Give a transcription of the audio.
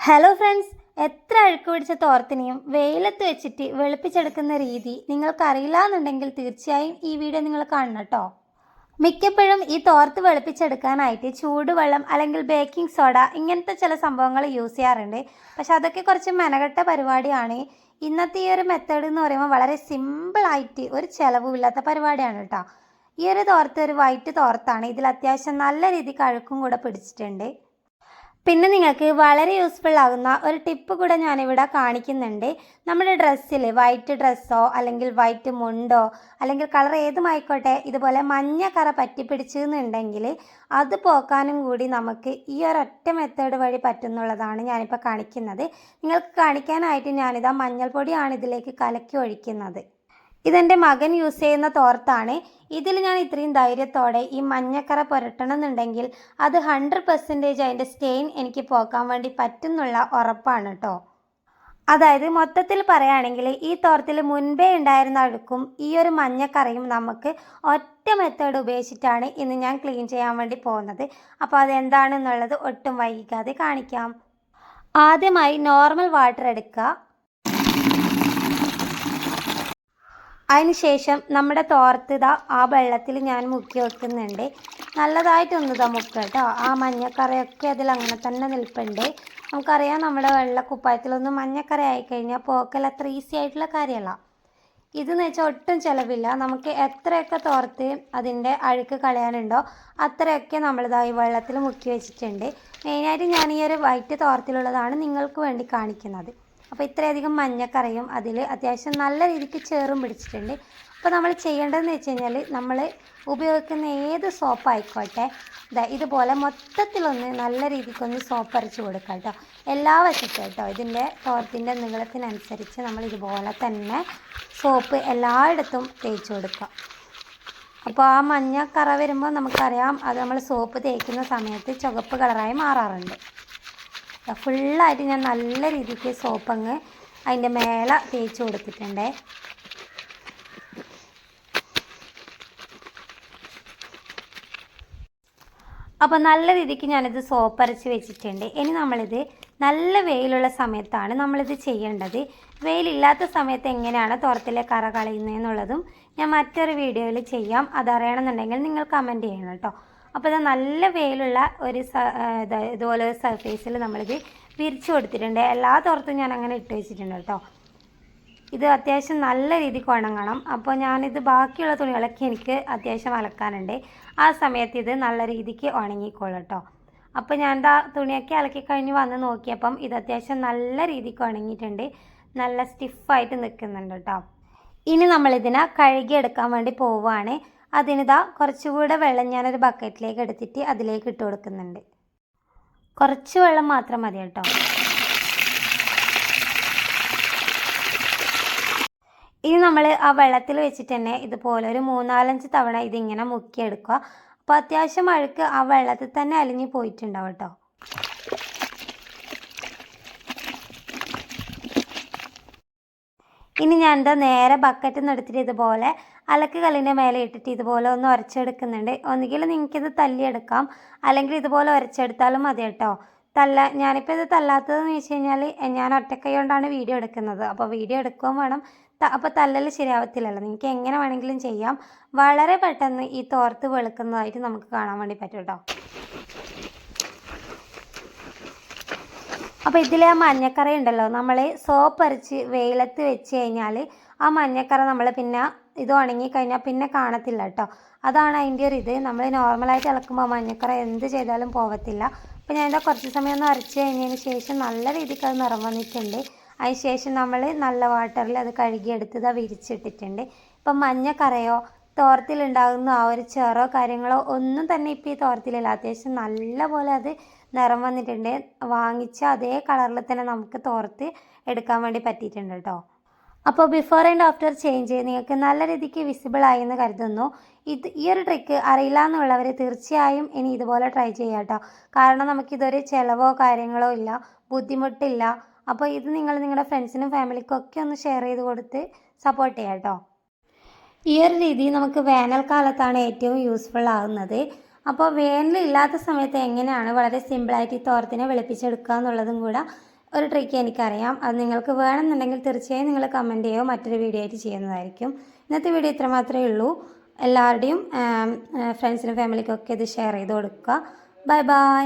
Hello friends, എത്ര അഴുക്ക് പിടിച്ച തോർത്തിനെയും വെയിലത്ത് വെച്ചിട്ട് വെളുപ്പിച്ചെടുക്കുന്ന രീതി നിങ്ങൾക്കറിയില്ല എന്നുണ്ടെങ്കിൽ തീർച്ചയായും ഈ വീഡിയോ നിങ്ങൾ കാണണം കേട്ടോ. മിക്കപ്പോഴും ഈ തോർത്ത് വെളുപ്പിച്ചെടുക്കാനായിട്ട് ചൂടുവെള്ളം അല്ലെങ്കിൽ ബേക്കിംഗ് സോഡ ഇങ്ങനത്തെ ചില സംഭവങ്ങൾ യൂസ് ചെയ്യാറുണ്ട്. പക്ഷെ അതൊക്കെ കുറച്ച് മെനക്കെട്ട പരിപാടിയാണ്. ഇന്നത്തെ ഈ ഒരു മെത്തേഡ് എന്ന് പറയുമ്പോൾ വളരെ സിമ്പിളായിട്ട് ഒരു ചിലവുമില്ലാത്ത പരിപാടിയാണ് കേട്ടോ. ഈ ഒരു തോർത്ത് ഒരു വൈറ്റ് തോർത്താണ്. ഇതിൽ അത്യാവശ്യം നല്ല രീതിക്ക് അഴുക്കും കൂടെ പിടിച്ചിട്ടുണ്ട്. പിന്നെ നിങ്ങൾക്ക് വളരെ യൂസ്ഫുൾ ആകുന്ന ഒരു ടിപ്പ് കൂടെ ഞാനിവിടെ കാണിക്കുന്നുണ്ട്. നമ്മുടെ ഡ്രസ്സിൽ വൈറ്റ് ഡ്രസ്സോ അല്ലെങ്കിൽ വൈറ്റ് മുണ്ടോ അല്ലെങ്കിൽ കളർ ഏതുമായിക്കോട്ടെ ഇതുപോലെ മഞ്ഞ കറ പറ്റിപ്പിടിച്ചെന്നുണ്ടെങ്കിൽ അത് പോക്കാനും കൂടി നമുക്ക് ഈ ഒരൊറ്റ മെത്തേഡ് വഴി പറ്റുന്നുള്ളതാണ് ഞാനിപ്പോൾ കാണിക്കുന്നത്. നിങ്ങൾക്ക് കാണിക്കാനായിട്ട് ഞാനിതാ മഞ്ഞൾപ്പൊടിയാണ് ഇതിലേക്ക് കലക്കി ഒഴിക്കുന്നത്. ഇതെൻ്റെ മകൻ യൂസ് ചെയ്യുന്ന തോർത്താണ്. ഇതിൽ ഞാൻ ഇത്രയും ധൈര്യത്തോടെ ഈ മഞ്ഞക്കറ പുരട്ടണമെന്നുണ്ടെങ്കിൽ അത് 100% അതിൻ്റെ സ്റ്റെയിൻ എനിക്ക് പോക്കാൻ വേണ്ടി പറ്റുന്നുള്ള ഉറപ്പാണ് കേട്ടോ. അതായത് മൊത്തത്തിൽ പറയുകയാണെങ്കിൽ ഈ തോർത്തിൽ മുൻപേ ഉണ്ടായിരുന്ന അഴുക്കും ഈ ഒരു മഞ്ഞക്കറയും നമുക്ക് ഒറ്റ മെത്തേഡ് ഉപയോഗിച്ചിട്ടാണ് ഇന്ന് ഞാൻ ക്ലീൻ ചെയ്യാൻ വേണ്ടി പോകുന്നത്. അപ്പോൾ അതെന്താണെന്നുള്ളത് ഒട്ടും വൈകിക്കാതെ കാണിക്കാം. ആദ്യമായി നോർമൽ വാട്ടർ എടുക്കുക. അതിനുശേഷം നമ്മുടെ തോർത്തിത ആ വെള്ളത്തിൽ ഞാൻ മുക്കി വെക്കുന്നുണ്ട്. നല്ലതായിട്ടൊന്നിതാ മുക്കുക കേട്ടോ. ആ മഞ്ഞക്കറയൊക്കെ അതിൽ അങ്ങനെ തന്നെ നിൽപ്പുണ്ട്. നമുക്കറിയാം നമ്മുടെ വെള്ളക്കുപ്പായത്തിലൊന്നും മഞ്ഞക്കറ ആയിക്കഴിഞ്ഞാൽ പോക്കൽ അത്ര ഈസി ആയിട്ടുള്ള കാര്യമല്ല. ഇതെന്ന് വെച്ചാൽ ഒട്ടും ചിലവില്ല. നമുക്ക് എത്രയൊക്കെ തോർത്ത് അതിൻ്റെ അഴുക്ക് കളയാനുണ്ടോ അത്രയൊക്കെ നമ്മളിതായി വെള്ളത്തിൽ മുക്കി വെച്ചിട്ടുണ്ട്. മെയിനായിട്ട് ഞാൻ ഈ ഒരു വൈറ്റ് തോർത്തിലുള്ളതാണ് നിങ്ങൾക്ക് വേണ്ടി കാണിക്കുന്നത്. അപ്പോൾ ഇത്രയധികം മഞ്ഞക്കറയും അതിൽ അത്യാവശ്യം നല്ല രീതിക്ക് ചേറും പിടിച്ചിട്ടുണ്ട്. അപ്പോൾ നമ്മൾ ചെയ്യേണ്ടതെന്ന് വെച്ച് കഴിഞ്ഞാൽ നമ്മൾ ഉപയോഗിക്കുന്ന ഏത് സോപ്പ് ആയിക്കോട്ടെ ഇതുപോലെ മൊത്തത്തിലൊന്ന് നല്ല രീതിക്കൊന്ന് സോപ്പ് അരച്ച് കൊടുക്കുക കേട്ടോ. എല്ലാ വശത്തും കേട്ടോ. ഇതിൻ്റെ തോർത്തിൻ്റെ നീളത്തിനനുസരിച്ച് നമ്മൾ ഇതുപോലെ തന്നെ സോപ്പ് എല്ലായിടത്തും തേച്ച് കൊടുക്കുക. അപ്പോൾ ആ മഞ്ഞക്കറ വരുമ്പോൾ നമുക്കറിയാം അത് നമ്മൾ സോപ്പ് തേക്കുന്ന സമയത്ത് ചുവപ്പ് കളറായി മാറാറുണ്ട്. ഫുള്ളായിട്ട് ഞാൻ നല്ല രീതിക്ക് സോപ്പങ്ങ് അതിൻ്റെ മേലെ തേച്ച് കൊടുത്തിട്ടുണ്ട്. അപ്പോൾ നല്ല രീതിക്ക് ഞാനിത് സോപ്പ് അരച്ച് വെച്ചിട്ടുണ്ട്. ഇനി നമ്മളിത് നല്ല വെയിലുള്ള സമയത്താണ് നമ്മളിത് ചെയ്യേണ്ടത്. വെയിലില്ലാത്ത സമയത്ത് എങ്ങനെയാണ് തോർത്തിലെ കറ കളയുന്നതെന്നുള്ളതും ഞാൻ മറ്റൊരു വീഡിയോയിൽ ചെയ്യാം. അതറിയണമെന്നുണ്ടെങ്കിൽ നിങ്ങൾ കമൻറ്റ് ചെയ്യണം കേട്ടോ. അപ്പോൾ ഇത് നല്ല വെയിലുള്ള ഒരു ഇതുപോലെ ഒരു സർഫേസിൽ നമ്മളിത് വിരിച്ചു കൊടുത്തിട്ടുണ്ട്. എല്ലാ തോർത്തും ഞാൻ അങ്ങനെ ഇട്ട് വെച്ചിട്ടുണ്ട് കേട്ടോ. ഇത് അത്യാവശ്യം നല്ല രീതിക്ക് ഉണങ്ങണം. അപ്പോൾ ഞാനിത് ബാക്കിയുള്ള തുണികളൊക്കെ എനിക്ക് അത്യാവശ്യം അലക്കാനുണ്ട്. ആ സമയത്ത് ഇത് നല്ല രീതിക്ക് ഉണങ്ങിക്കോളും കേട്ടോ. അപ്പോൾ ഞാൻ തുണിയൊക്കെ അലക്കി കഴിഞ്ഞ് വന്ന് നോക്കിയപ്പം ഇത് അത്യാവശ്യം നല്ല രീതിക്ക് ഉണങ്ങിയിട്ടുണ്ട്. നല്ല സ്റ്റിഫായിട്ട് നിൽക്കുന്നുണ്ട് കേട്ടോ. ഇനി നമ്മളിതിനെ കഴുകിയെടുക്കാൻ വേണ്ടി പോവുകയാണ്. അതിനിതാ കുറച്ചുകൂടെ വെള്ളം ഞാനൊരു ബക്കറ്റിലേക്ക് എടുത്തിട്ട് അതിലേക്ക് ഇട്ട് കൊടുക്കുന്നുണ്ട്. കുറച്ച് വെള്ളം മാത്രം മതി കേട്ടോ. ഇനി നമ്മൾ ആ വെള്ളത്തിൽ വെച്ചിട്ട് തന്നെ ഇതുപോലെ ഒരു 3-4 തവണ ഇതിങ്ങനെ മുക്കിയെടുക്കുക. അപ്പോൾ അത്യാവശ്യം അഴുക്ക് ആ വെള്ളത്തിൽ തന്നെ അലിഞ്ഞു പോയിട്ടുണ്ടാവും കേട്ടോ. ഇനി ഞാൻ നേരെ ബക്കറ്റിൽ നിന്ന് എടുത്തിട്ട് ഇതുപോലെ അലക്ക് കല്ലിൻ്റെ മേലെ ഇട്ടിട്ട് ഇതുപോലെ ഒന്ന് ഉരച്ചെടുക്കുന്നുണ്ട്. ഒന്നുകിൽ നിങ്ങൾക്കിത് തല്ലിയെടുക്കാം, അല്ലെങ്കിൽ ഇതുപോലെ ഉരച്ചെടുത്താലും മതി കേട്ടോ. ഞാനിപ്പോൾ ഇത് തല്ലാത്തതെന്ന് വെച്ച് കഴിഞ്ഞാൽ ഞാൻ ഒറ്റക്കൈ കൊണ്ടാണ് വീഡിയോ എടുക്കുന്നത്. അപ്പോൾ വീഡിയോ എടുക്കുകയും വേണം. അപ്പോൾ തല്ലൽ ശരിയാവത്തില്ലല്ലോ. നിങ്ങൾക്ക് എങ്ങനെ വേണമെങ്കിലും ചെയ്യാം. വളരെ പെട്ടെന്ന് ഈ തോർത്ത് വെളുക്കുന്നതായിട്ട് നമുക്ക് കാണാൻ വേണ്ടി പറ്റും കേട്ടോ. അപ്പോൾ ഇതിലെ ആ മഞ്ഞക്കറ ഉണ്ടല്ലോ, നമ്മൾ സോപ്പ് അരച്ച് വെയിലത്ത് വെച്ച് കഴിഞ്ഞാൽ ആ മഞ്ഞക്കറ നമ്മൾ പിന്നെ ഇത് ഉണങ്ങിക്കഴിഞ്ഞാൽ പിന്നെ കാണത്തില്ല കേട്ടോ. അതാണ് അതിൻ്റെ ഒരു ഇത്. നമ്മൾ നോർമലായിട്ട് ഇളക്കുമ്പോൾ മഞ്ഞക്കറ എന്ത് ചെയ്താലും പോകത്തില്ല. അപ്പോൾ ഞാൻ കുറച്ച് സമയം ഒന്ന് അരച്ച് കഴിഞ്ഞതിന് ശേഷം നല്ല രീതിക്ക് അത് നിറം വന്നിട്ടുണ്ട്. അതിന് ശേഷം നമ്മൾ നല്ല വാട്ടറിൽ അത് കഴുകിയെടുത്ത് വിരിച്ചിട്ടിട്ടുണ്ട്. ഇപ്പം മഞ്ഞക്കറയോ തോർത്തിലുണ്ടാകുന്ന ആ ഒരു ചെറോ കാര്യങ്ങളോ ഒന്നും തന്നെ ഇപ്പോൾ ഈ തോർത്തിലില്ല. അത്യാവശ്യം നല്ല പോലെ അത് നിറം വന്നിട്ടുണ്ട്. വാങ്ങിച്ച അതേ കളറിൽ തന്നെ നമുക്ക് തോർത്ത് എടുക്കാൻ വേണ്ടി പറ്റിയിട്ടുണ്ട് കേട്ടോ. അപ്പോൾ ബിഫോർ ആൻഡ് ആഫ്റ്റർ ചേഞ്ച് നിങ്ങൾക്ക് നല്ല രീതിക്ക് വിസിബിൾ ആയി എന്ന് കരുതുന്നു. ഈ ഒരു ട്രിക്ക് അറിയില്ല എന്നുള്ളവർ തീർച്ചയായും ഇനി ഇതുപോലെ ട്രൈ ചെയ്യാം കേട്ടോ. കാരണം നമുക്കിതൊരു ചിലവോ കാര്യങ്ങളോ ഇല്ല, ബുദ്ധിമുട്ടില്ല. അപ്പോൾ ഇത് നിങ്ങൾ നിങ്ങളുടെ ഫ്രണ്ട്സിനും ഫാമിലിക്കും ഒക്കെ ഒന്ന് ഷെയർ ചെയ്ത് കൊടുത്ത് സപ്പോർട്ട് ചെയ്യാം കേട്ടോ. ഈ ഒരു രീതി നമുക്ക് വേനൽക്കാലത്താണ് ഏറ്റവും യൂസ്ഫുൾ ആകുന്നത്. അപ്പോൾ വേനലില്ലാത്ത സമയത്ത് എങ്ങനെയാണ് വളരെ സിമ്പിളായിട്ട് ഈ തോർത്തിനെ വെളുപ്പിച്ചെടുക്കുക എന്നുള്ളതും കൂടെ ഒരു ട്രിക്ക് എനിക്കറിയാം. അത് നിങ്ങൾക്ക് വേണമെന്നുണ്ടെങ്കിൽ തീർച്ചയായും നിങ്ങൾ കമൻറ്റ് ചെയ്യുകയോ മറ്റൊരു വീഡിയോ ആയിട്ട് ചെയ്യുന്നതായിരിക്കും. ഇന്നത്തെ വീഡിയോ ഇത്ര മാത്രമേ ഉള്ളൂ. എല്ലാവരുടെയും ഫ്രണ്ട്സിനും ഫാമിലിക്കൊക്കെ ഇത് ഷെയർ ചെയ്ത് കൊടുക്കുക. Bye bye.